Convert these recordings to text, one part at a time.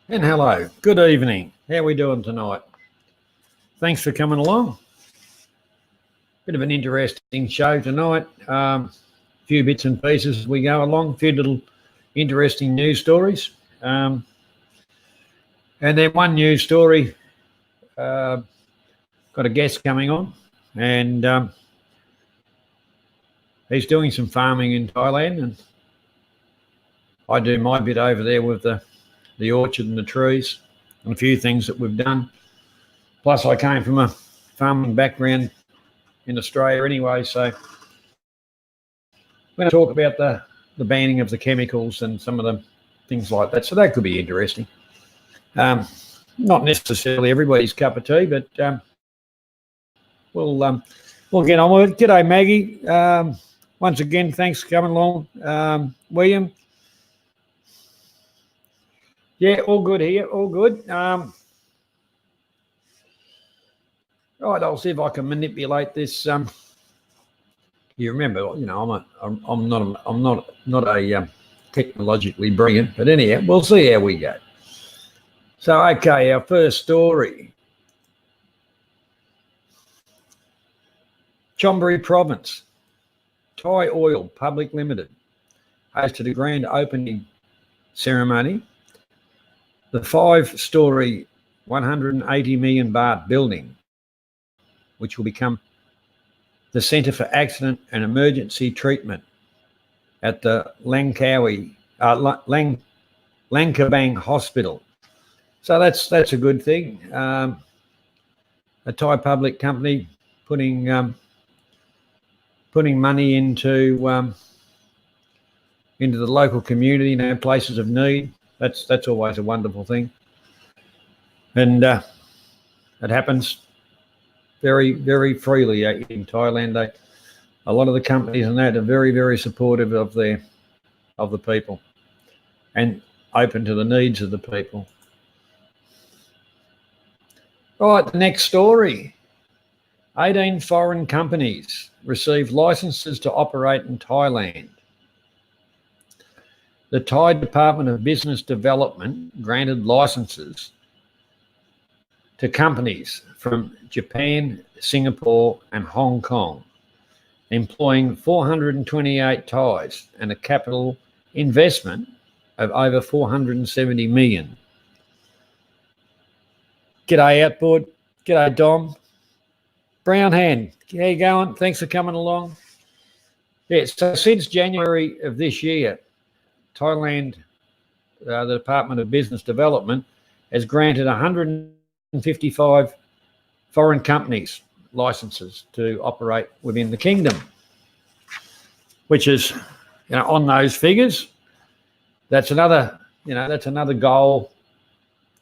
And hello, good evening. How are we doing tonight? Thanks for coming along. Bit of an interesting show tonight. Few bits and pieces as we go along, a few little interesting news stories. And then one news story, got a guest coming on, and he's doing some farming in Thailand, and I do my bit over there with the orchard and the trees and a few things that we've done. Plus, I came from a farming background in Australia anyway, so we're going to talk about the banning of the chemicals and some of the things like that. So that could be interesting. Not necessarily everybody's cup of tea, but we'll get on with it. G'day, Maggie. Once again, thanks for coming along. William. Yeah, all good here, all good. Right, I'll see if I can manipulate this. You remember, I'm not a technologically brilliant, but anyhow, we'll see how we go. So, okay, our first story. Chonburi Province, Thai Oil Public Limited, hosted a grand opening ceremony. The 5-story, 180 million baht building, which will become the Centre for Accident and Emergency Treatment at the Langkabang Hospital. So that's a good thing. A Thai public company putting money into the local community, places of need. That's always a wonderful thing, and it happens very, very freely in Thailand. A lot of the companies and that are very, very supportive of the people and open to the needs of the people. Right, the next story. 18 foreign companies received licenses to operate in Thailand. The Thai Department of Business Development granted licenses to companies from Japan, Singapore and Hong Kong, employing 428 Thais and a capital investment of over 470 million. G'day Outboard. G'day Dom. Brown Hand, how you going? Thanks for coming along. Yeah, so since January of this year, Thailand, the Department of Business Development, has granted 155 foreign companies licenses to operate within the kingdom, which is, on those figures, that's another goal.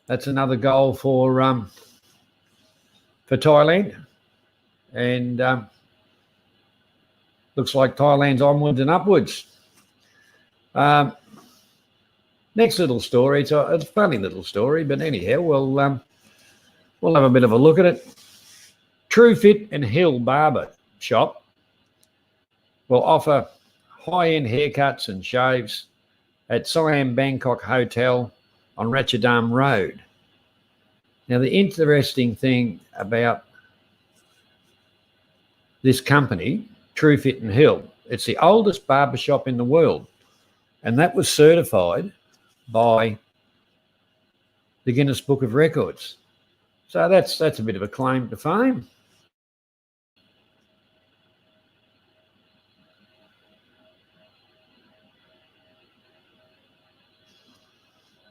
That's another goal for Thailand, and looks like Thailand's onwards and upwards. Next little story. It's a funny little story, but anyhow, we'll have a bit of a look at it. True Fit and Hill Barber Shop will offer high-end haircuts and shaves at Siam Bangkok Hotel on Ratchadam Road. Now, the interesting thing about this company, True Fit and Hill, it's the oldest barbershop in the world, and that was certified by the Guinness Book of Records. So that's a bit of a claim to fame.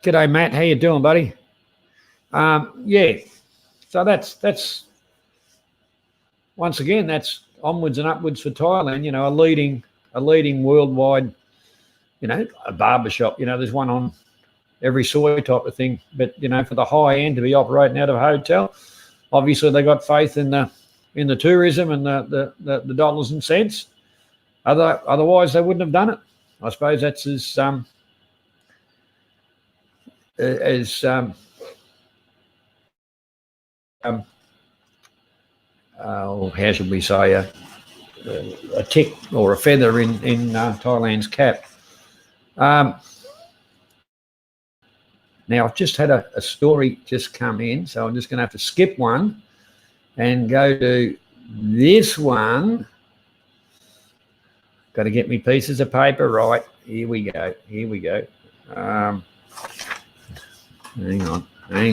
G'day Matt, how you doing, buddy? Yeah, so that's once again, that's onwards and upwards for Thailand. A leading worldwide, a barbershop. There's one on every soy type of thing. But for the high end to be operating out of a hotel, obviously they got faith in the tourism and the dollars and cents. Otherwise they wouldn't have done it. I suppose that's how should we say, a tick or a feather in Thailand's cap. Now, I've just had a story just come in, so I'm just going to have to skip one and go to this one. Got to get me pieces of paper right. Here we go. Here we go. Hang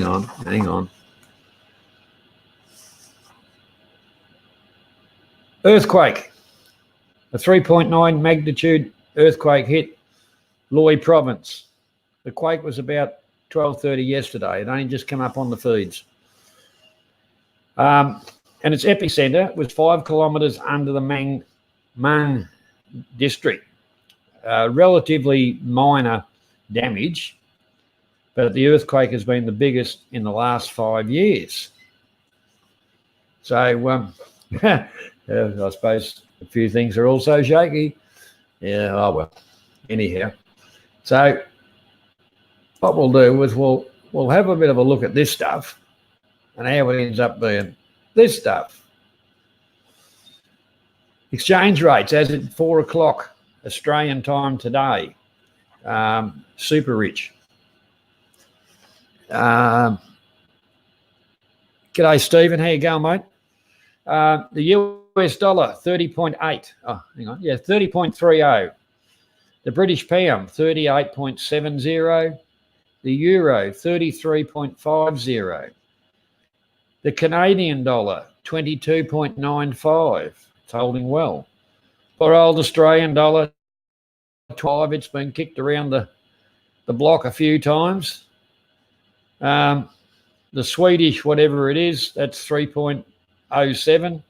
on. Earthquake. A 3.9 magnitude earthquake hit Loy province. The quake was about 12:30 yesterday. It only just come up on the feeds. And its epicenter was 5 kilometres under the Mang district. Relatively minor damage, but the earthquake has been the biggest in the last 5 years. So I suppose a few things are also shaky. Yeah, oh well. Anyhow, so what we'll do is we'll have a bit of a look at this stuff and how it ends up being this stuff. Exchange rates as at 4 o'clock Australian time today. Super rich. G'day, Stephen. How you going, mate? The US dollar, 30.8. Oh, hang on. Yeah, 30.30. The British pound, 38.70. The euro, 33.50. The Canadian dollar, 22.95. It's holding well. Poor old Australian dollar, 12. It's been kicked around the block a few times. The Swedish, whatever it is, that's 3.07.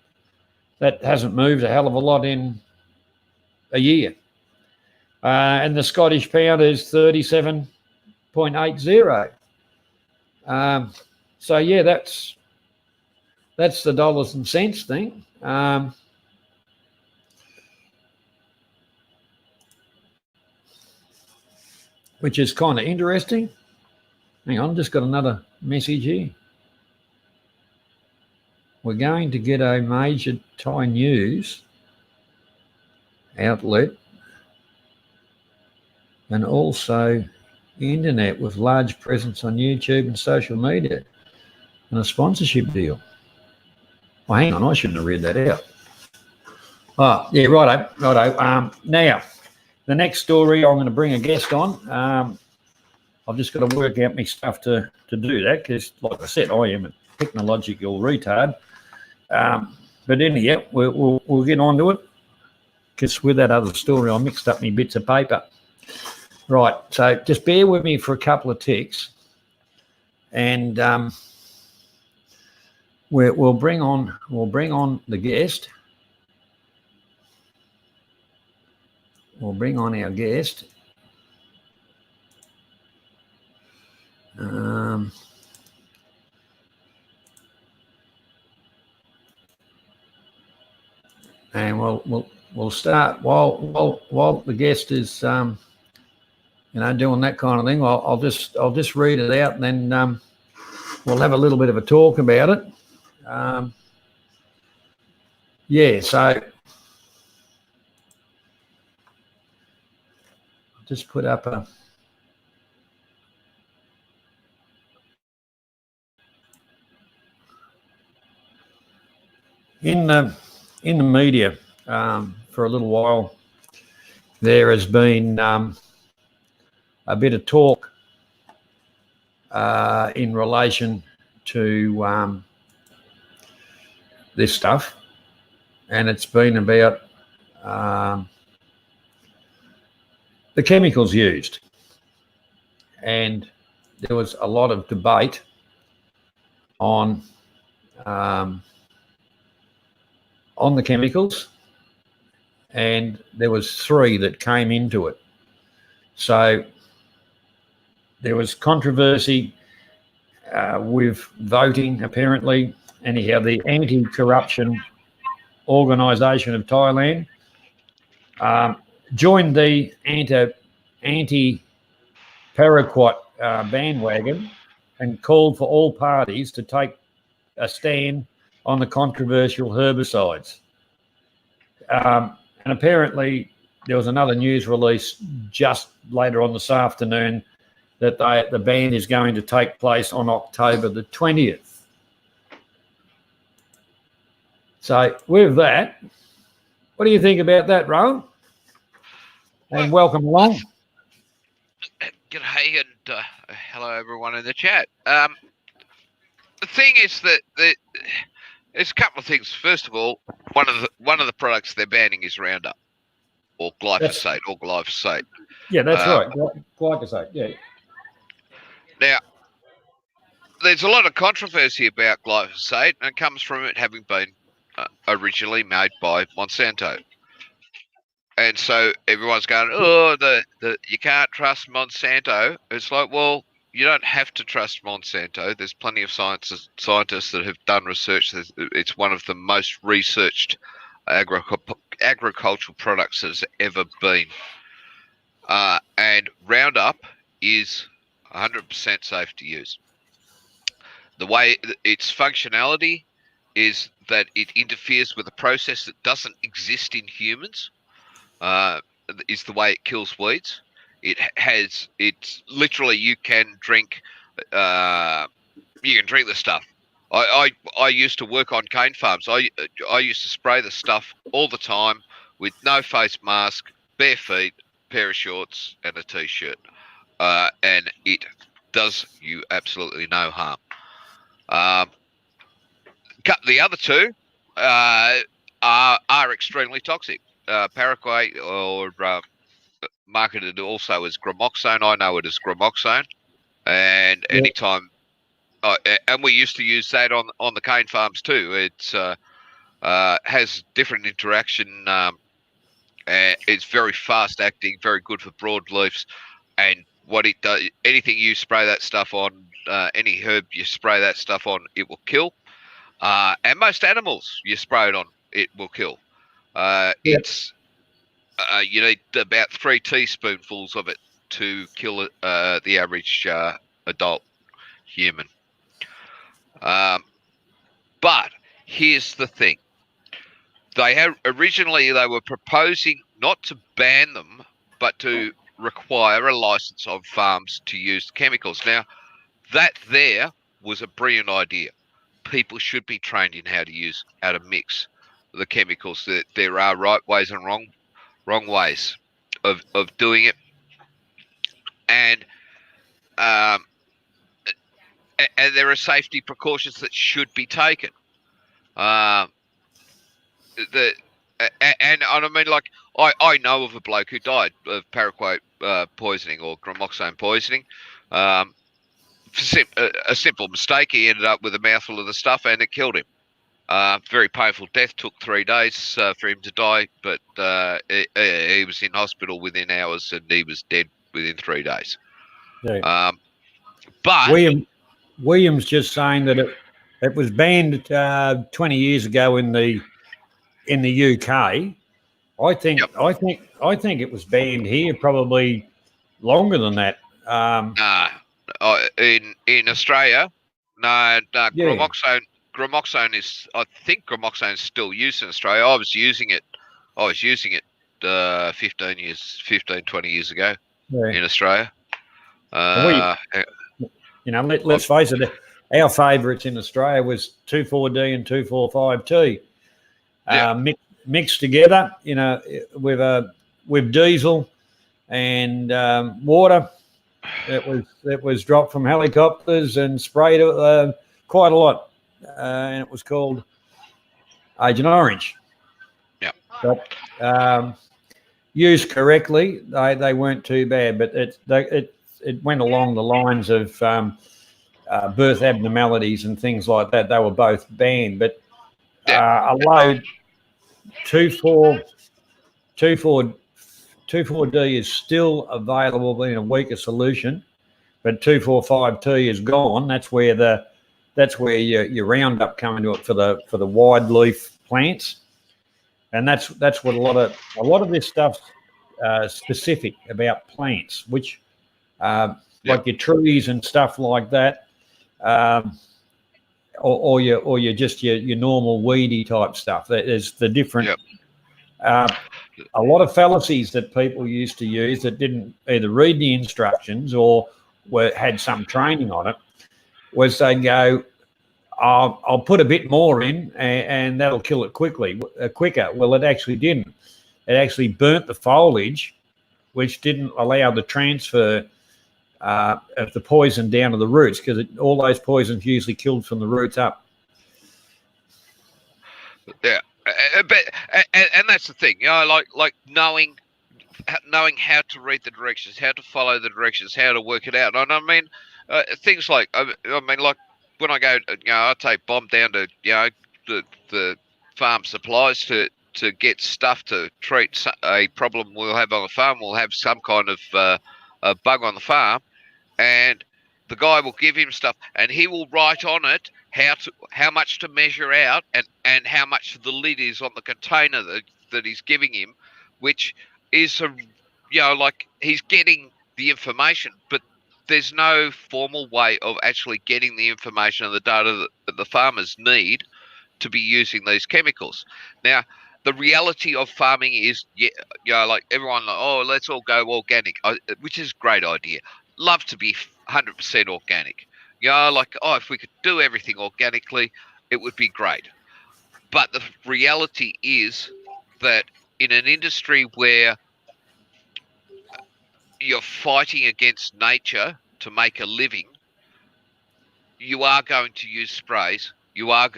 That hasn't moved a hell of a lot in a year. And the Scottish pound is 37.80. So yeah, that's the dollars and cents thing. Which is kind of interesting. Hang on, just got another message here. We're going to get a major Thai news outlet and also internet with large presence on YouTube and social media and a sponsorship deal. Oh, hang on, I shouldn't have read that out. Oh, yeah, righto. Now, the next story, I'm going to bring a guest on. I've just got to work out my stuff to do that because, like I said, I am a technological retard. But anyhow, we'll get on to it because with that other story, I mixed up my bits of paper. Right, so just bear with me for a couple of ticks, and we'll bring on the guest. We'll bring on our guest. And we'll start while the guest is doing that kind of thing. I'll just read it out, and then we'll have a little bit of a talk about it. So I'll just put up a in the media for a little while. There has been a bit of talk in relation to this stuff, and it's been about the chemicals used, and there was a lot of debate on the chemicals, and there was 3 that came into it. So there was controversy with voting, apparently. Anyhow, the Anti-Corruption Organisation of Thailand joined the anti-paraquat bandwagon and called for all parties to take a stand on the controversial herbicides. And apparently there was another news release just later on this afternoon that the ban is going to take place on October the 20th. So with that, what do you think about that, Rowan? And welcome along. G'day and hello everyone in the chat. The thing is that there's a couple of things. First of all, one of the products they're banning is Roundup or glyphosate. Yeah, that's right. Glyphosate. Yeah. Now, there's a lot of controversy about glyphosate, and it comes from it having been originally made by Monsanto. And so everyone's going, oh, you can't trust Monsanto. It's like, well, you don't have to trust Monsanto. There's plenty of scientists that have done research. It's one of the most researched agricultural products there's ever been. And Roundup is 100% safe to use. The way its functionality is that it interferes with a process that doesn't exist in humans. Is the way it kills weeds. It's literally you can drink the stuff. I used to work on cane farms. I used to spray the stuff all the time with no face mask, bare feet, pair of shorts and a t-shirt, and it does you absolutely no harm. The other two are extremely toxic. Paraquat, or marketed also as gramoxone. I know it as gramoxone, and anytime, and we used to use that on the cane farms too. It's has different interaction. It's very fast acting, very good for broadleafs, and what it does, anything you spray that stuff on, any herb you spray that stuff on, it will kill. And most animals you spray it on, it will kill. It's you need about 3 teaspoonfuls of it to kill the average adult human. But here's the thing: originally they were proposing not to ban them, but to require a license of farms to use chemicals. Now, that there was a brilliant idea. People should be trained in how to mix the chemicals. That there are right ways and wrong ways of doing it, and there are safety precautions that should be taken. And I mean, like, I know of a bloke who died of paraquat poisoning or gramoxone poisoning. For a simple mistake, he ended up with a mouthful of the stuff and it killed him. Very painful death. Took 3 days for him to die, but he was in hospital within hours and he was dead within 3 days. Yeah. But William's just saying that it was banned 20 years ago in the UK. I think it was banned here probably longer than that. In Australia, no. Yeah. Gramoxone is, I think gramoxone is still used in Australia. I was using it 15, 20 years ago in Australia. Let's face it, our favourites in Australia was 2,4-D and 2,4,5-T. Mixed together, with diesel and water. It was dropped from helicopters and sprayed quite a lot. And it was called Agent Orange. Yeah. But used correctly, they weren't too bad. But it went along the lines of birth abnormalities and things like that. They were both banned. But a load 2,4-D is still available in a weaker solution, but 2,4,5-T is gone. That's where your Roundup come into it for the wide leaf plants, and that's what a lot of this stuff's specific about plants, which like your trees and stuff like that, or your normal weedy type stuff. There's the different. A lot of fallacies that people used to use that didn't either read the instructions or had some training on it, was they'd go, I'll put a bit more in and that'll kill it quicker. Well, it actually didn't. It actually burnt the foliage, which didn't allow the transfer of the poison down to the roots, because all those poisons usually killed from the roots up. Yeah, and that's the thing, like knowing how to read the directions, how to follow the directions, how to work it out. And I mean, things like like when I go, I take Bomb down to the farm supplies to get stuff to treat a problem we'll have on the farm. We'll have some kind of a bug on the farm, and the guy will give him stuff, and he will write on it how much to measure out, and how much the lid is on the container that he's giving him, which is like he's getting the information, but there's no formal way of actually getting the information and the data that the farmers need to be using these chemicals. Now, the reality of farming is, like everyone, let's all go organic, which is a great idea. Love to be 100% organic. Like, if we could do everything organically, it would be great. But the reality is that in an industry where you're fighting against nature to make a living, you are going to use sprays. You are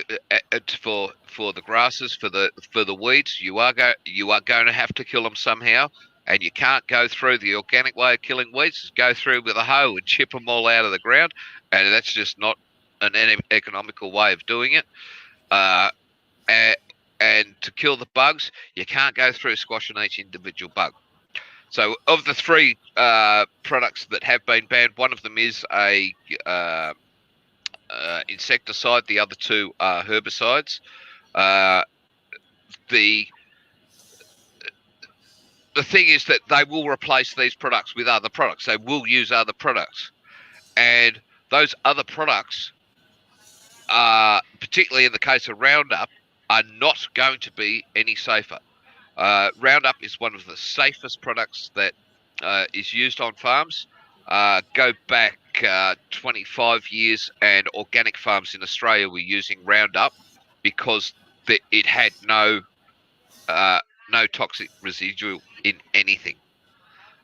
for the grasses, for the weeds. You are going to have to kill them somehow, and you can't go through the organic way of killing weeds. Just go through with a hoe and chip them all out of the ground, and that's just not an economical way of doing it. And to kill the bugs, you can't go through squashing each individual bug. So, of the three products that have been banned, one of them is a insecticide. The other two are herbicides. The thing is that they will replace these products with other products. They will use other products, and those other products, particularly in the case of Roundup, are not going to be any safer. Roundup is one of the safest products that is used on farms. Go back 25 years, and organic farms in Australia were using Roundup because it had no toxic residual in anything.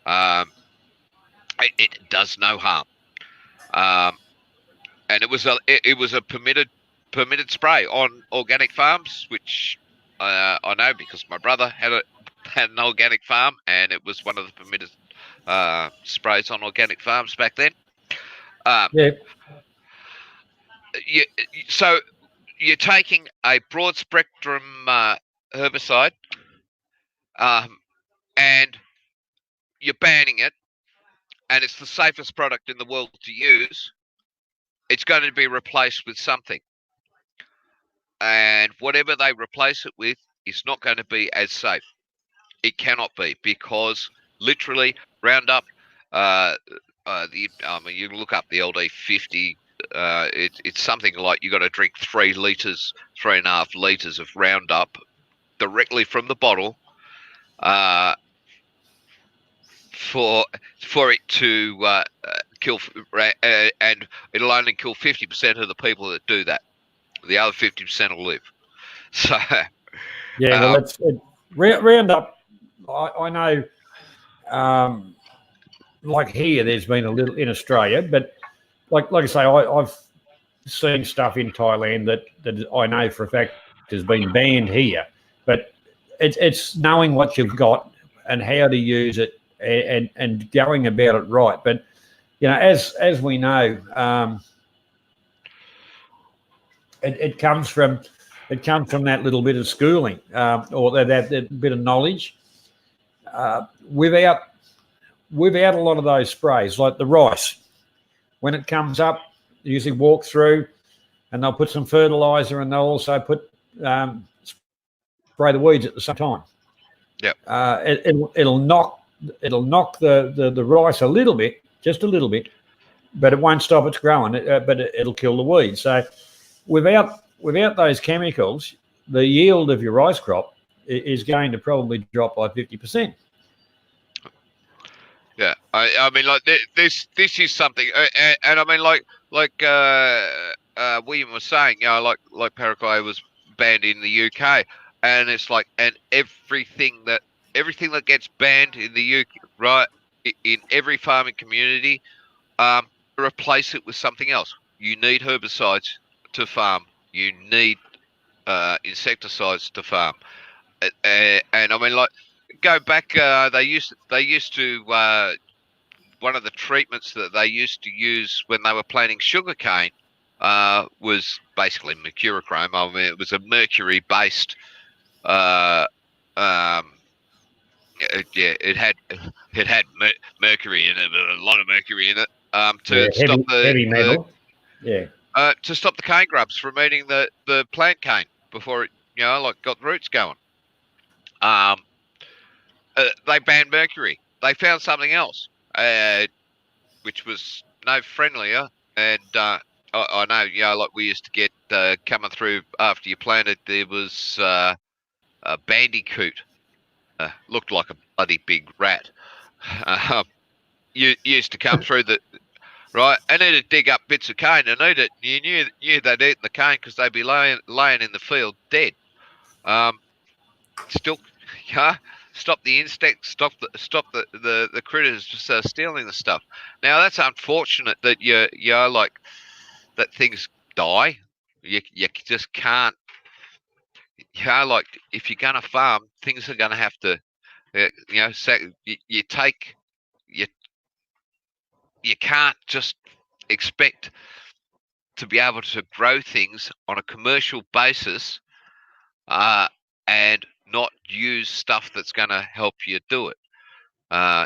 It does no harm, and it was a permitted spray on organic farms, which I know because my brother had an organic farm, and it was one of the permitted sprays on organic farms back then. So you're taking a broad spectrum herbicide, and you're banning it, and it's the safest product in the world to use. It's going to be replaced with something, and whatever they replace it with is not going to be as safe. It cannot be, because literally Roundup, you look up the LD50, it's something like you got to drink 3.5 litres of Roundup directly from the bottle for it to kill, and it'll only kill 50% of the people that do that. The other 50% will live. So well, Roundup. I know, like here, there's been a little in Australia, but like I say, I've seen stuff in Thailand that I know for a fact has been banned here. But it's knowing what you've got and how to use it and going about it right. But as we know, it comes from that little bit of schooling or that bit of knowledge. Without a lot of those sprays, like the rice, when it comes up, you usually walk through, and they'll put some fertilizer, and they'll also put spray the weeds at the same time. Yeah. It'll knock the rice a little bit, just a little bit, but it won't stop its growing. But it'll kill the weeds. So without those chemicals, the yield of your rice crop is going to probably drop by 50%. Yeah, I mean, like this is something, and I mean, like William was saying, like Paraguay was banned in the UK, and it's like, and everything that gets banned in the UK, right, in every farming community, replace it with something else. You need herbicides to farm. You need insecticides to farm, and I mean, like, go back. They used to one of the treatments that they used to use when they were planting sugarcane was basically mercurochrome. I mean, it was a mercury-based. Uh, um, it had mercury in it, a lot of mercury in it, to stop heavy metal. to stop the cane grubs from eating the plant cane before it, like, got the roots going. They banned mercury. They found something else, which was no friendlier. And I know, like, we used to get coming through after you planted, there was a bandicoot. Looked like a bloody big rat. You used to come through right, and it'd dig up bits of cane and eat it. You knew they'd eaten the cane because they'd be laying in the field dead. Still, stop the insects, stop the critters just stealing the stuff. Now that's unfortunate that you're like that things die. You just can't. Like, if you're gonna farm, things are gonna have to. You take you can't just expect to be able to grow things on a commercial basis and not use stuff that's going to help you do it.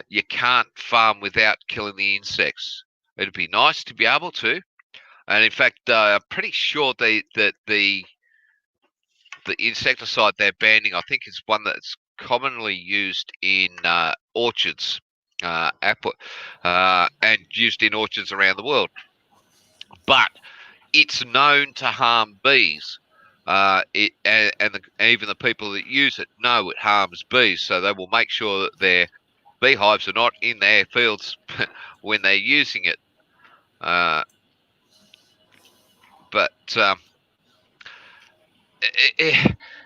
You can't farm without killing the insects. It'd be nice to be able to, and in fact, I'm pretty sure that the insecticide they're banning, I think, is one that's commonly used in orchards, apple, and used in orchards around the world. But it's known to harm bees. Even the people that use it know it harms bees, so they will make sure that their beehives are not in their fields when they're using it. But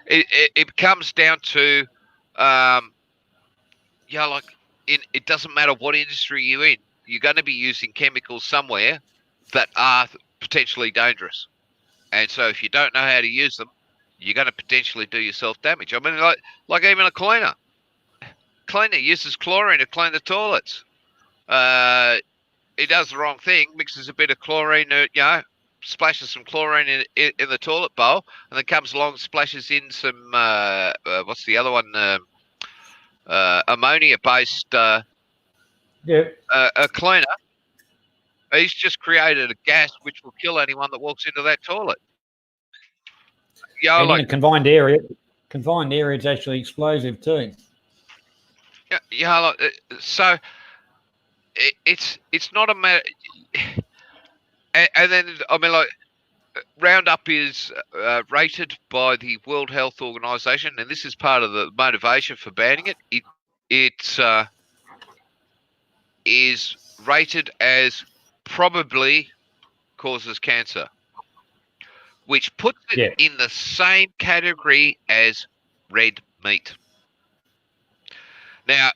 it comes down to, like, it doesn't matter what industry you're in, you're going to be using chemicals somewhere that are potentially dangerous. And so if you don't know how to use them, you're going to potentially do yourself damage. I mean, like even a cleaner. Cleaner uses chlorine to clean the toilets. He does the wrong thing, mixes a bit of chlorine, splashes some chlorine in the toilet bowl, and then comes along and splashes in some, what's the other one? Ammonia-based a cleaner. He's just created a gas which will kill anyone that walks into that toilet. And in a confined area, it's actually explosive too. So it's not a matter. And then, I mean, like, Roundup is rated by the World Health Organization, and this is part of the motivation for banning it. It is rated as probably causes cancer, which puts it in the same category as red meat. Now,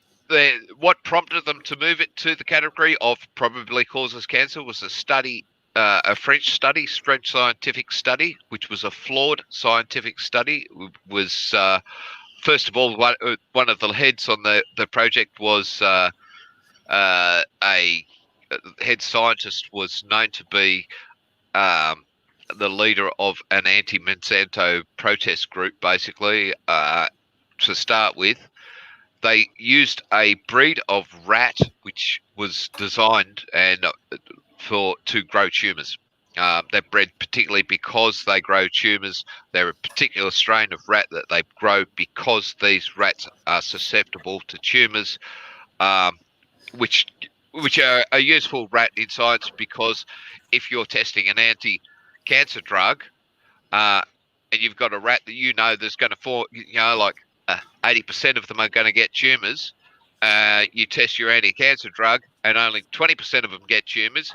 what prompted them to move it to the category of probably causes cancer was a study, a French scientific study, which was a flawed scientific study. Was first of all, one of the heads on the project was a head scientist, was known to be the leader of an anti-Monsanto protest group, basically. To start with, they used a breed of rat which was designed to grow tumours. They're bred particularly because they grow tumours. They're a particular strain of rat that they grow because these rats are susceptible to tumours, which are a useful rat in science, because if you're testing an anti-cancer drug and you've got a rat that there's going to fall, like 80% of them are going to get tumours, you test your anti-cancer drug, and only 20% of them get tumours,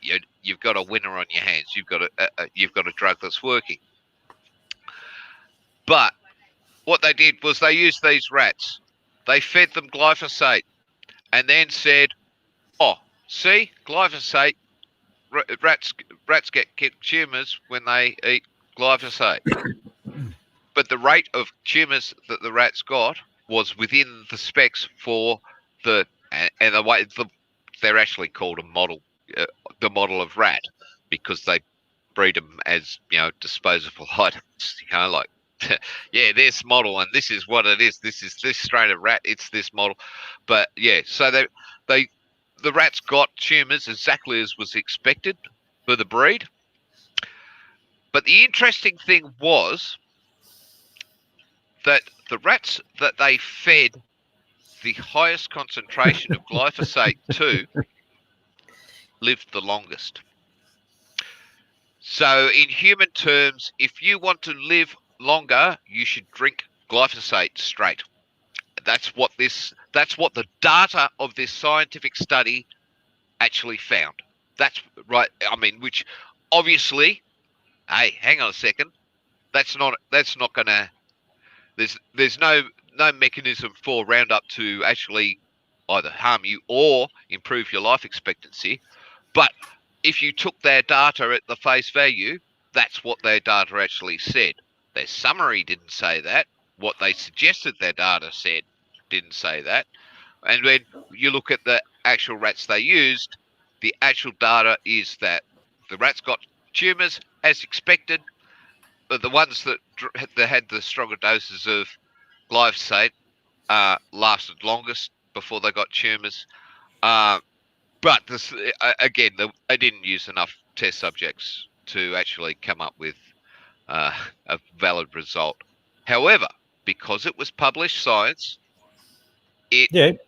you've got a winner on your hands. You've got a drug that's working. But what they did was they used these rats. They fed them glyphosate and then said, "Oh, see, glyphosate. Rats get tumours when they eat glyphosate." But the rate of tumours that the rats got was within the specs for and the way they're actually called a model, the model of rat, because they breed them as disposable items. Like yeah, this model and this is what it is. This is this strain of rat. It's this model. But yeah, so the rats got tumours exactly as was expected for the breed. But the interesting thing was that the rats that they fed the highest concentration of glyphosate to lived the longest. So in human terms, if you want to live longer, you should drink glyphosate straight. That's what the data of this scientific study actually found. That's right. I mean, which obviously, hey, hang on a second. That's not gonna. There's no mechanism for Roundup to actually either harm you or improve your life expectancy. But if you took their data at the face value, that's what their data actually said. Their summary didn't say that. What they suggested their data said didn't say that. And when you look at the actual rats they used, the actual data is that the rats got tumours as expected. But the ones that had the stronger doses of glyphosate lasted longest before they got tumours. But this, again, they didn't use enough test subjects to actually come up with a valid result. However, because it was published science, it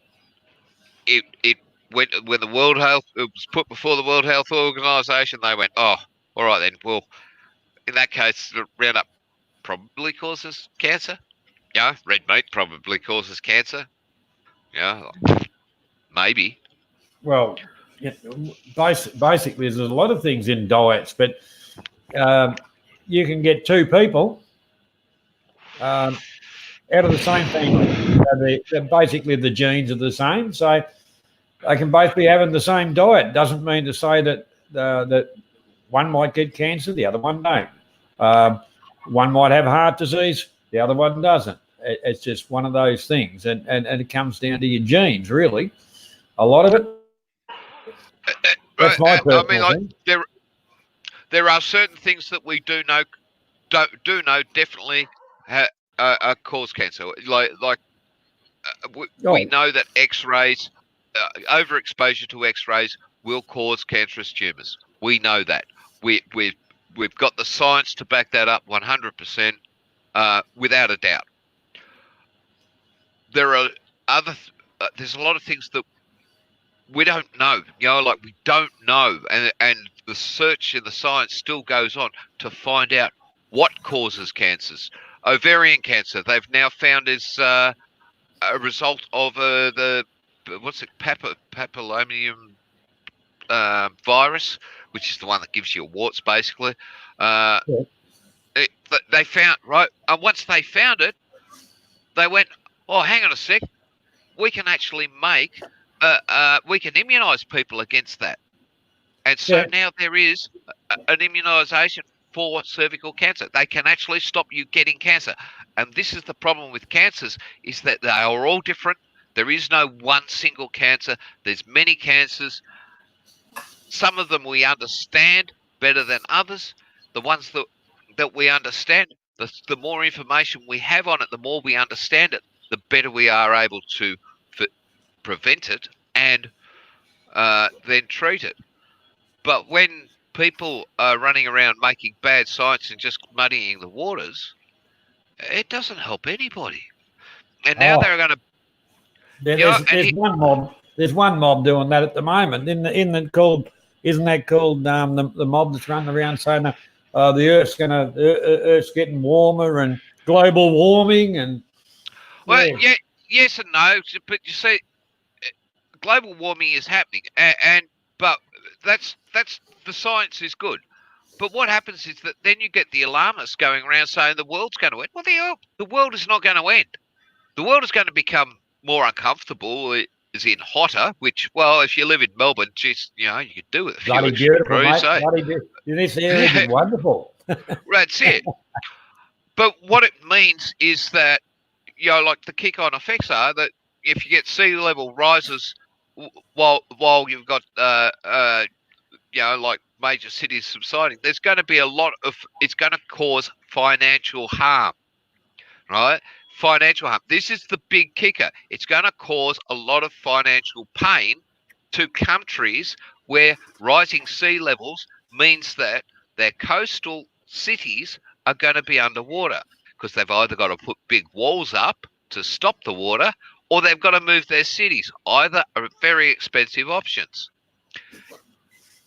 went when the World Health, it was put before the World Health Organization. They went, oh, all right then. Well, in that case, Roundup probably causes cancer. Yeah, red meat probably causes cancer. Yeah, maybe. Well, basically, there's a lot of things in diets, but you can get two people out of the same family. Basically, the genes are the same, so they can both be having the same diet. Doesn't mean to say that that one might get cancer, the other one don't. One might have heart disease, the other one doesn't. It's just one of those things, and it comes down to your genes, really. A lot of it. That's my personal thing. There are certain things that we do know definitely cause cancer. We know that X-rays, overexposure to X-rays, will cause cancerous tumours. We know that. We've got the science to back that up 100%, without a doubt. There are there's a lot of things that we don't know. We don't know, and the search in the science still goes on to find out what causes cancers. Ovarian cancer, they've now found is a result of papillomavirus virus, which is the one that gives you warts, basically. They found, right, and once they found it, they went, oh, hang on a sec, we can actually we can immunise people against that. And so now there is an immunisation for cervical cancer. They can actually stop you getting cancer. And this is the problem with cancers, is that they are all different. There is no one single cancer. There's many cancers. Some of them we understand better than others. The ones that we understand, the more information we have on it, the more we understand it, the better we are able to prevent it and then treat it. But when people are running around making bad science and just muddying the waters, it doesn't help anybody. And now they're going to. There's one mob doing that at the moment. Isn't that called the mob that's running around saying the Earth's getting warmer and global warming and. Well, yes and no, but you see, global warming is happening, but that's the science is good. But what happens is that then you get the alarmists going around saying the world's going to end. Well, the world is not going to end. The world is going to become more uncomfortable, is in hotter, which, well, if you live in Melbourne, just, you could do with a few Bloody extra beautiful, degrees, mate. eh? Bloody beautiful. This area is wonderful. That's it. But what it means is that, like the kick-on effects are that if you get sea level rises while you've got, like major cities subsiding, there's going to be it's going to cause financial harm, right? Financial harm. This is the big kicker. It's going to cause a lot of financial pain to countries where rising sea levels means that their coastal cities are going to be underwater because they've either got to put big walls up to stop the water or they've got to move their cities. Either are very expensive options.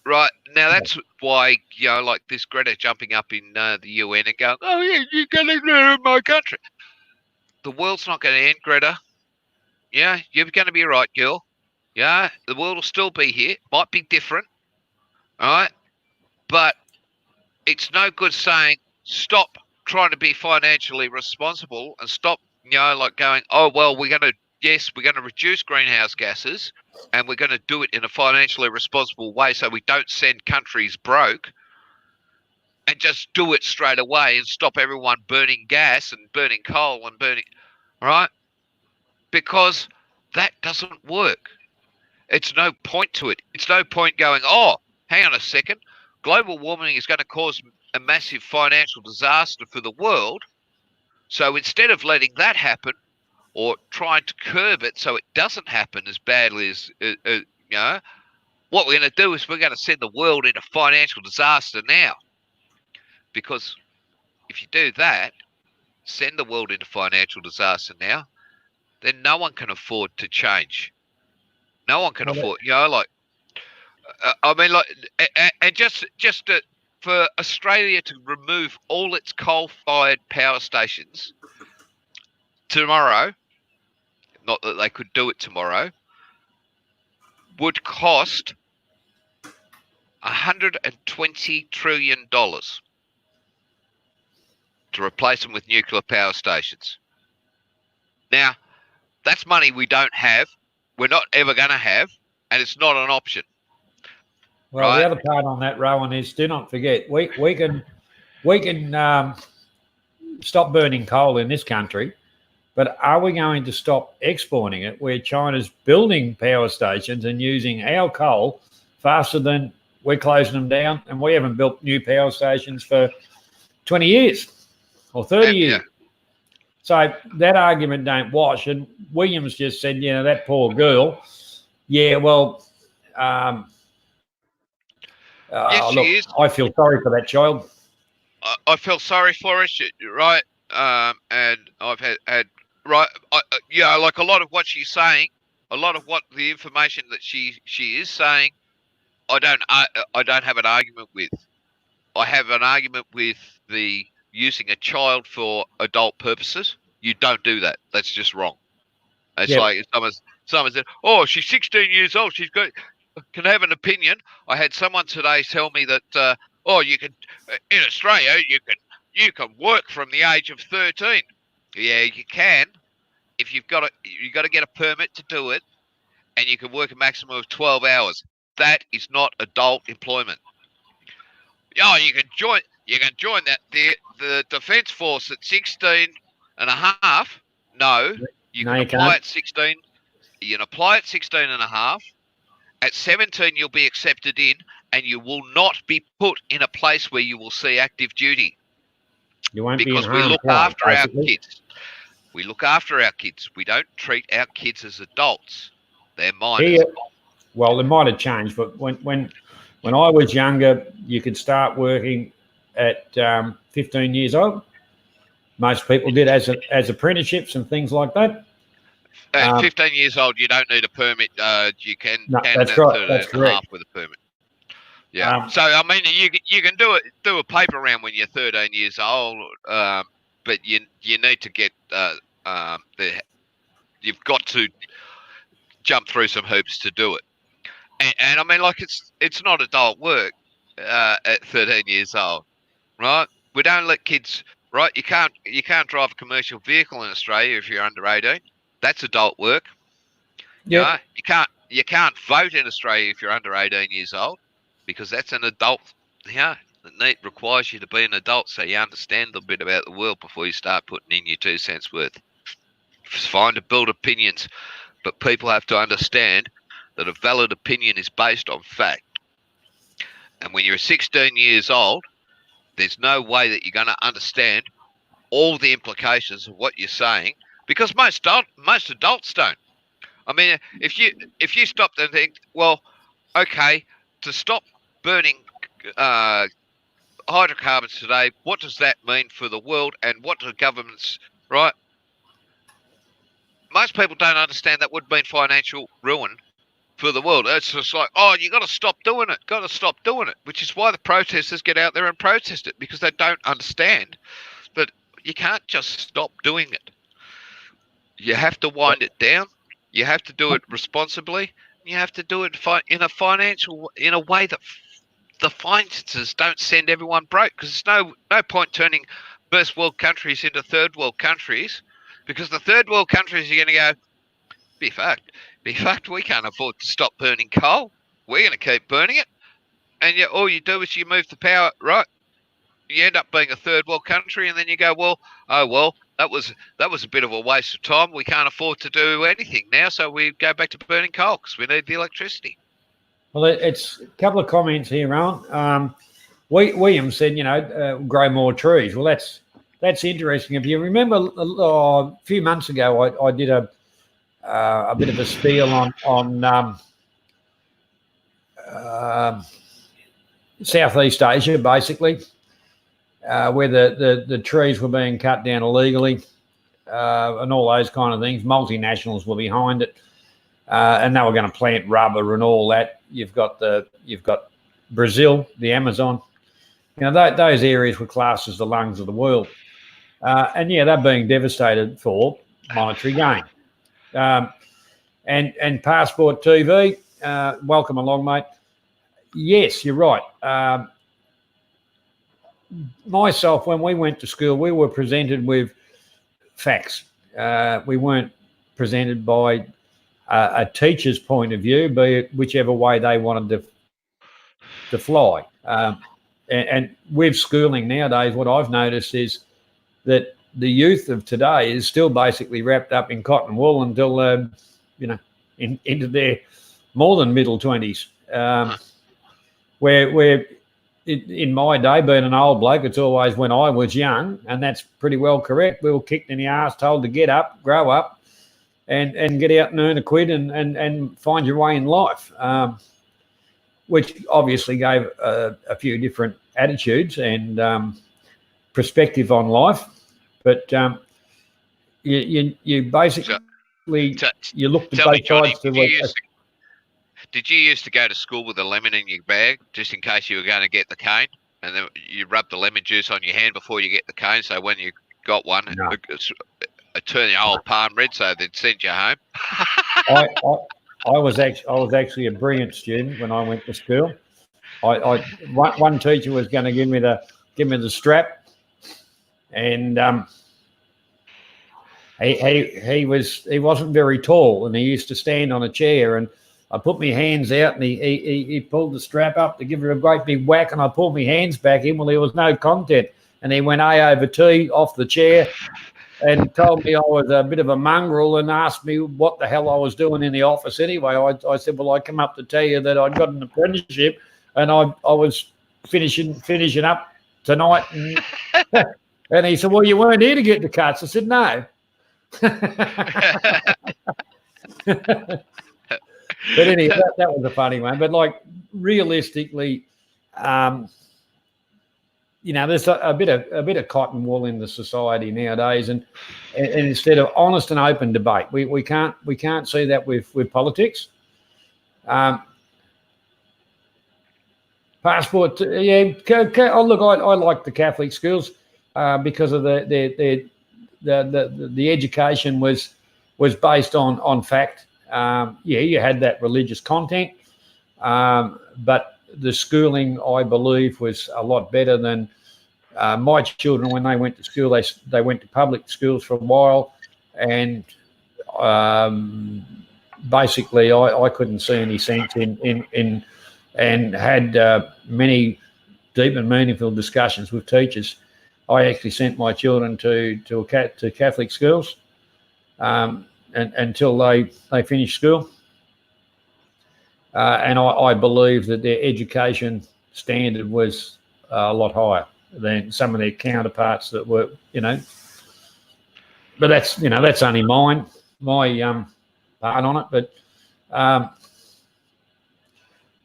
Right. Now, that's why, like this Greta jumping up in the UN and going, oh, yeah, you're going to learn my country. The world's not going to end, Greta. Yeah, you're going to be right, girl. Yeah, the world will still be here. Might be different. All right. But it's no good saying stop trying to be financially responsible and stop, like going, oh, well, we're going to reduce greenhouse gases and we're going to do it in a financially responsible way so we don't send countries broke and just do it straight away and stop everyone burning gas and burning coal and burning, right? Because that doesn't work. It's no point to it. It's no point going, oh, hang on a second. Global warming is going to cause a massive financial disaster for the world. So instead of letting that happen or trying to curb it so it doesn't happen as badly as, what we're going to do is we're going to send the world into financial disaster now. Because if you do that, send the world into financial disaster now, then no one can afford to change. No one can afford, and just for Australia to remove all its coal-fired power stations tomorrow, not that they could do it tomorrow, would cost $120 trillion to replace them with nuclear power stations. Now, that's money we don't have, we're not ever going to have, and it's not an option. Well, right? The other part on that, Rowan, is do not forget we can stop burning coal in this country, but are we going to stop exporting it where China's building power stations and using our coal faster than we're closing them down, and we haven't built new power stations for 20 years or 30 years. Yeah. So that argument don't wash. And Williams just said, that poor girl. Yeah, well, yes, she is. I feel sorry for that child. I feel sorry for her, right? And I've had right, like a lot of what she's saying, a lot of what the information that she is saying, I don't have an argument with. I have an argument with the using a child for adult purposes. You don't do that. That's just wrong. It's like someone said, "Oh, she's 16 years old. She's can have an opinion." I had someone today tell me that, you can in Australia you can work from the age of 13. Yeah, you can if you've got to get a permit to do it, and you can work a maximum of 12 hours. That is not adult employment. Oh, you can join that the defence force at 16 and a half. No, you can apply at 16. You can apply at 16 and a half. At 17, you'll be accepted in, and you will not be put in a place where you will see active duty. You won't because be we look after our kids. We look after our kids. We don't treat our kids as adults. They're minors. Well, it might have changed, but when I was younger, you could start working at 15 years old. Most people did as apprenticeships and things like that. At 15 years old, you don't need a permit. You can. That's right. That's correct. Half with a permit. Yeah. So I mean, you can do a paper round when you're 13 years old, but you need to get you've got to jump through some hoops to do it. And I mean, like, it's not adult work at 13 years old, right? We don't let kids, right? You can't drive a commercial vehicle in Australia if you're under 18. That's adult work. Yep. You know, you can't vote in Australia if you're under 18 years old, because that's an adult. Yeah, it requires you to be an adult, so you understand a bit about the world before you start putting in your 2 cents worth. It's fine to build opinions, but people have to understand that a valid opinion is based on fact. And when you're 16 years old, there's no way that you're going to understand all the implications of what you're saying, because most adults don't. I mean, if you stopped and think, well, okay, to stop burning hydrocarbons today, what does that mean for the world, and what do governments, right? Most people don't understand that would mean financial ruin for the world. It's just like, oh, you got to stop doing it, which is why the protesters get out there and protest it, because they don't understand that you can't just stop doing it. You have to wind it down. You have to do it responsibly. You have to do it in a way that the finances don't send everyone broke, because there's no point turning first world countries into third world countries, because the third world countries are going to go, be fucked, we can't afford to stop burning coal. We're going to keep burning it. And all you do is you move the power, right? You end up being a third world country, and then you go, that was a bit of a waste of time. We can't afford to do anything now, so we go back to burning coal because we need the electricity. Well, it's a couple of comments here, Ron. William said, grow more trees. Well, that's interesting. If you remember, a few months ago, I did a bit of a spiel on Southeast Asia, basically, where the trees were being cut down illegally, and all those kind of things. Multinationals were behind it, and they were going to plant rubber and all that. You've got Brazil, the Amazon. Those areas were classed as the lungs of the world, and they're being devastated for monetary gain. And Passport TV, welcome along, mate. Yes, you're right. Myself, when we went to school, we were presented with facts. We weren't presented by a teacher's point of view, be it whichever way they wanted to fly. And with schooling nowadays, what I've noticed is that the youth of today is still basically wrapped up in cotton wool until, into their more than middle 20s. Where in my day, being an old bloke, it's always when I was young, and that's pretty well correct. We were kicked in the arse, told to get up, grow up, and get out and earn a quid and find your way in life, which obviously gave a few different attitudes and perspective on life. But you basically you look to both sides to. Did you used to go to school with a lemon in your bag just in case you were going to get the cane, and then you rub the lemon juice on your hand before you get the cane, so when you got one, it turned your whole palm red, so they'd send you home? I was actually a brilliant student when I went to school. One teacher was going to give me the strap, and he wasn't very tall, and he used to stand on a chair, and I put my hands out, and he pulled the strap up to give her a great big whack, and I pulled my hands back in. Well, there was no content, and he went A over T off the chair and told me I was a bit of a mongrel and asked me what the hell I was doing in the office anyway. I said, well, I come up to tell you that I'd got an apprenticeship and I was finishing up tonight. And he said, well, you weren't here to get the cuts. I said, no. But anyway, that was a funny one. But realistically, there's a bit of cotton wool in the society nowadays, and instead of honest and open debate, we can't see that with politics. Passport, yeah. Oh, look, I like the Catholic schools because of the education was based on fact. Yeah, you had that religious content, but the schooling, I believe, was a lot better than my children. When they went to school, they went to public schools for a while, and basically, I couldn't see any sense in and had many deep and meaningful discussions with teachers. I actually sent my children to Catholic schools, and until they finished school, and I believe that their education standard was a lot higher than some of their counterparts that were, But that's only my part on it. But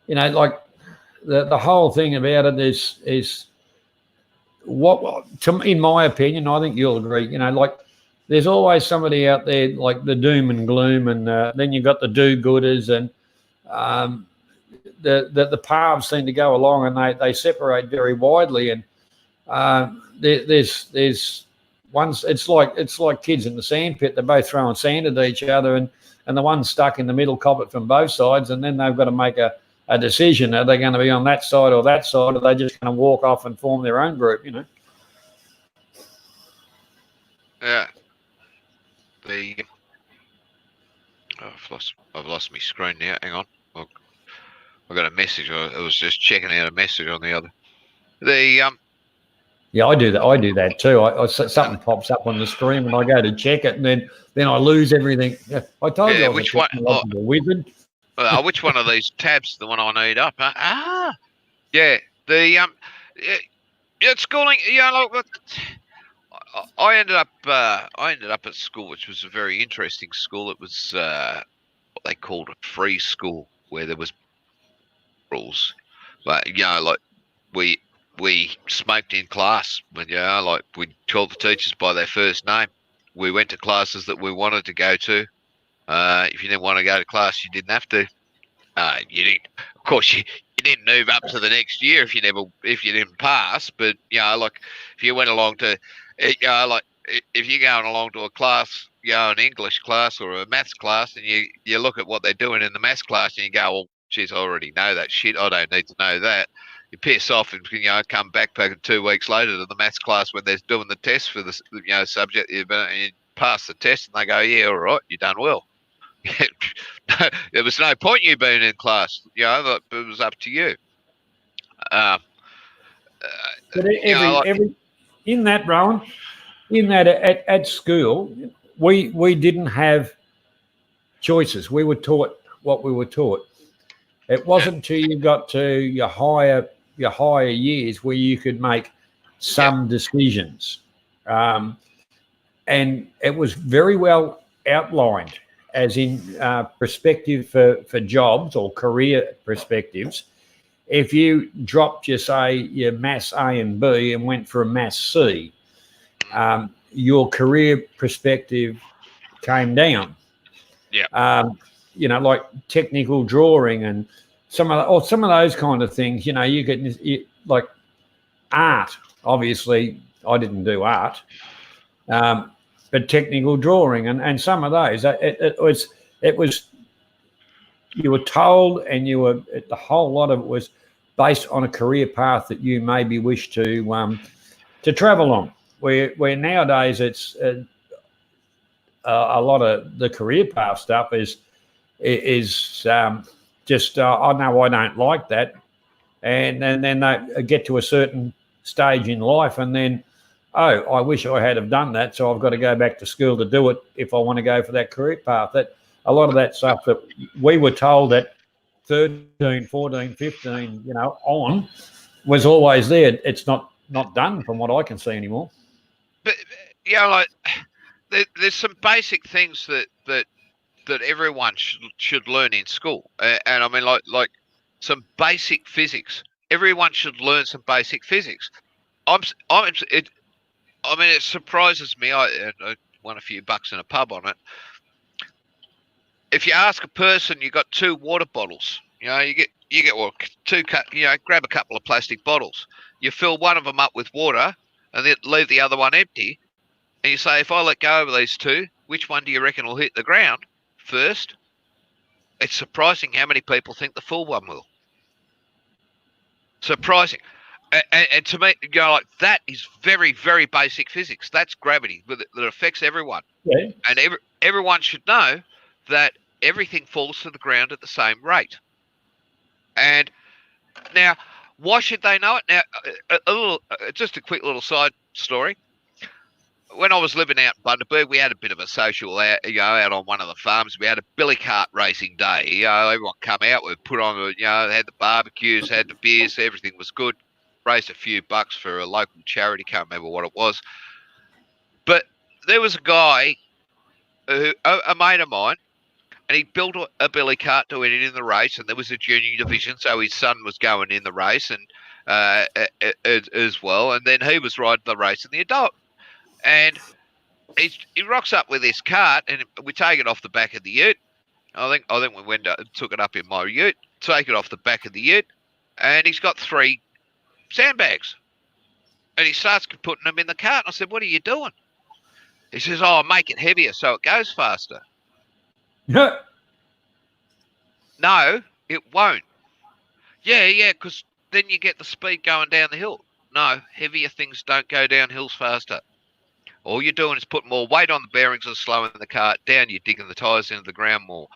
like the whole thing about it is in my opinion, I think you'll agree. Like there's always somebody out there like the doom and gloom, and then you've got the do-gooders, and the paths seem to go along, and they separate very widely. And there's ones. It's like kids in the sandpit. They're both throwing sand at each other, and the one stuck in the middle cop it from both sides, and then they've got to make a decision. Are they going to be on that side or that side? Or are they just going to walk off and form their own group? Yeah. I've lost my screen now. Hang on. I got a message. I was just checking out a message on the other. Yeah, I do that. I do that too. Something pops up on the screen and I go to check it, and then I lose everything. I told you I was which a technological wizard. Which one of these tabs? The one I need up? Yeah. Schooling. Look, I ended up at school, which was a very interesting school. It was what they called a free school, where there was rules, but like we smoked in class. When like we called the teachers by their first name. We went to classes that we wanted to go to. If you didn't want to go to class, you didn't have to. You didn't. Of course, you didn't move up to the next year if you didn't pass. But like if you went along to, like if you're going along to a class, an English class or a maths class, and you look at what they're doing in the maths class, and you go, well, geez, I already know that shit. I don't need to know that. You piss off and come back 2 weeks later to the maths class when they're doing the test for the subject. You pass the test, and they go, yeah, all right, you done well. There was no point you being in class. It was up to you. But in that, Rowan, at school, we didn't have choices. We were taught what we were taught. It wasn't until you got to your higher years where you could make some decisions, and it was very well outlined, as in perspective for jobs or career perspectives. If you dropped your Maths A and B and went for a Maths C, your career perspective came down. Yeah. Like technical drawing and some of those kind of things. You could like art. Obviously, I didn't do art. But technical drawing and some of those, it was you were told, and the whole lot of it was based on a career path that you maybe wish to travel on. Where nowadays it's a lot of the career path stuff is just oh no, I don't like that, and then they get to a certain stage in life, and then, oh, I wish I had have done that, so I've got to go back to school to do it if I want to go for that career path. That a lot of that stuff that we were told at 13, 14, 15, on, was always there. It's not done from what I can see anymore. But like there's some basic things that everyone should learn in school, and I mean like some basic physics. Everyone should learn some basic physics. It surprises me. I won a few bucks in a pub on it. If you ask a person, you got 2 water bottles. You get two. Grab a couple of plastic bottles. You fill one of them up with water, and then leave the other one empty. And you say, if I let go of these 2, which one do you reckon will hit the ground first? it's surprising how many people think the full one will. Surprising. And to me, like that is very, very basic physics. That's gravity that affects everyone. Yeah. And everyone should know that everything falls to the ground at the same rate. And now, why should they know it? Now, just a quick little side story. When I was living out in Bundaberg, we had a bit of a social out on one of the farms. We had a billy cart racing day. Everyone come out. We put on, had the barbecues, had the beers. Everything was good. Raised a few bucks for a local charity. Can't remember what it was. But there was a guy, a mate of mine, and he built a billy cart to win it in the race. And there was a junior division, so his son was going in the race and as well. And then he was riding the race in the adult. And he rocks up with this cart, and we take it off the back of the ute. I think we went took it up in my ute, take it off the back of the ute, and he's got 3 sandbags. And he starts putting them in the cart. And I said, "What are you doing?" He says, "Oh, make it heavier so it goes faster." No, it won't. Yeah, because then you get the speed going down the hill. No, heavier things don't go down hills faster. All you're doing is putting more weight on the bearings and slowing the cart down. You're digging the tyres into the ground more.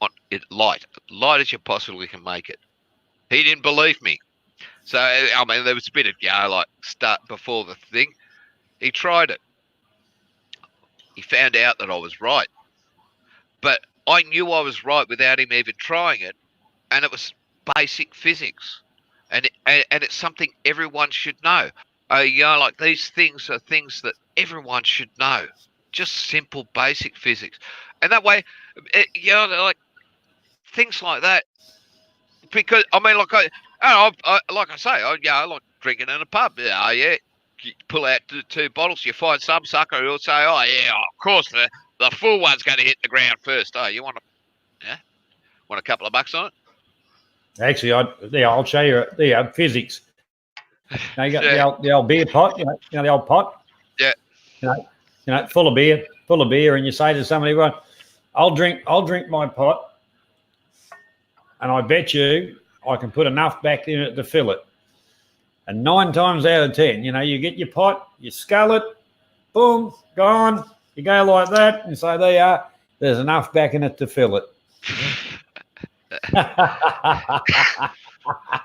Want it light as you possibly can make it. He didn't believe me. So, I mean, there was a bit of, start before the thing. He tried it. He found out that I was right. But I knew I was right without him even trying it. And it was basic physics. And it's something everyone should know. Like these things are things that everyone should know. Just simple, basic physics. And that way, like things like that. Because, I mean, like like I say, I like drinking in a pub. Yeah. You pull out 2 bottles, you find some sucker who'll say, "Oh, yeah, of course, the full one's going to hit the ground first." Oh, you want a couple of bucks on it? Actually, I'll show you the physics. Now you got the old beer pot, the old pot. Yeah. Full of beer, and you say to somebody, "Right, I'll drink my pot, and I bet you I can put enough back in it to fill it." And 9 times out of 10, you get your pot, you scull it, boom, gone. You go like that, and say, "There you are. There's enough back in it to fill it."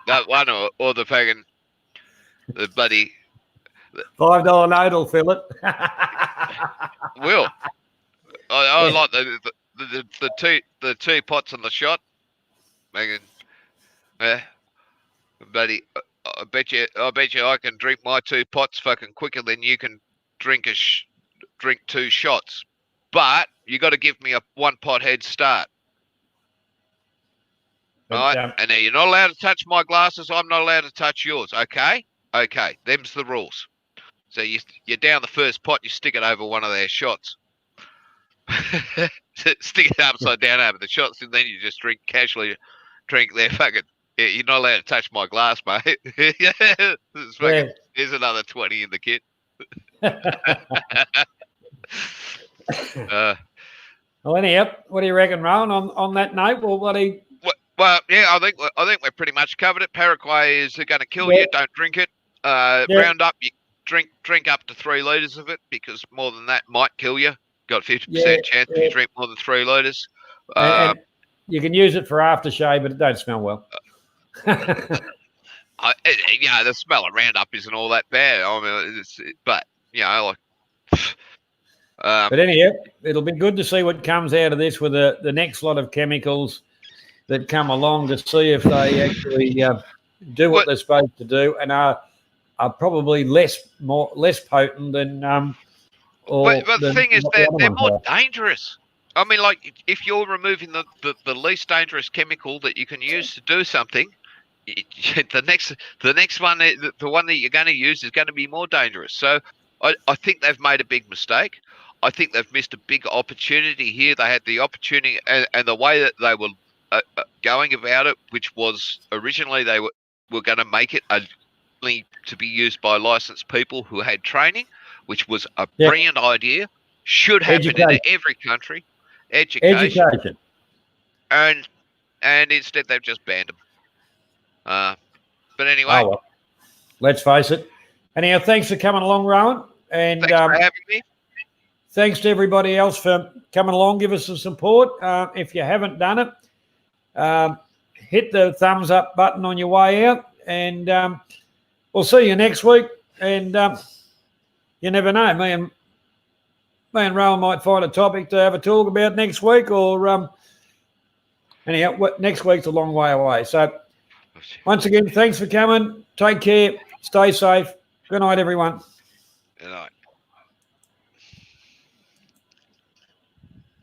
That one or the fucking the bloody $5 note will fill it. Will. I like the 2 pots on the shot. Megan, buddy, I bet you I can drink my 2 pots fucking quicker than you can drink 2 shots. But you got to give me a 1 pot head start. Right? And now you're not allowed to touch my glasses. I'm not allowed to touch yours. Okay. Them's the rules. So you're down the first pot. You stick it over one of their shots. Stick it upside down over the shots, and then you just drink their fucking. Yeah, you're not allowed to touch my glass, mate. Here's another 20 in the kit. Well, anyhow, what do you reckon, Rowan? On that note, Well, yeah, I think we're pretty much covered it. Paraguay is going to kill you. Don't drink it. Round up, you drink up to 3 litres of it, because more than that might kill you. Got a 50% chance if you drink more than 3 litres. And you can use it for aftershave, but it don't smell well. The smell of Roundup isn't all that bad. I mean, but but anyhow, it'll be good to see what comes out of this with the next lot of chemicals that come along, to see if they actually do what they're supposed to do, and are probably less potent than. But the thing is, they're more dangerous. I mean, like, if you're removing the least dangerous chemical that you can use to do something, the next one, the one that you're going to use, is going to be more dangerous. So I think they've made a big mistake. I think they've missed a big opportunity here. They had the opportunity, and the way that they were going about it, which was originally they were going to make it only to be used by licensed people who had training, which was a brilliant idea. Should happen in every country. Education. And and instead they've just banned them. But anyway, Oh, well, let's face it. Anyhow, thanks for coming along, Rowan. And thanks for having me. thanks to everybody else for coming along. Give us some support. If you haven't done it, hit the thumbs up button on your way out. And we'll see you next week. And you never know. Me and Rowan might find a topic to have a talk about next week. Or anyhow, next week's a long way away. So once again, thanks for coming. Take care. Stay safe. Good night, everyone. Good night.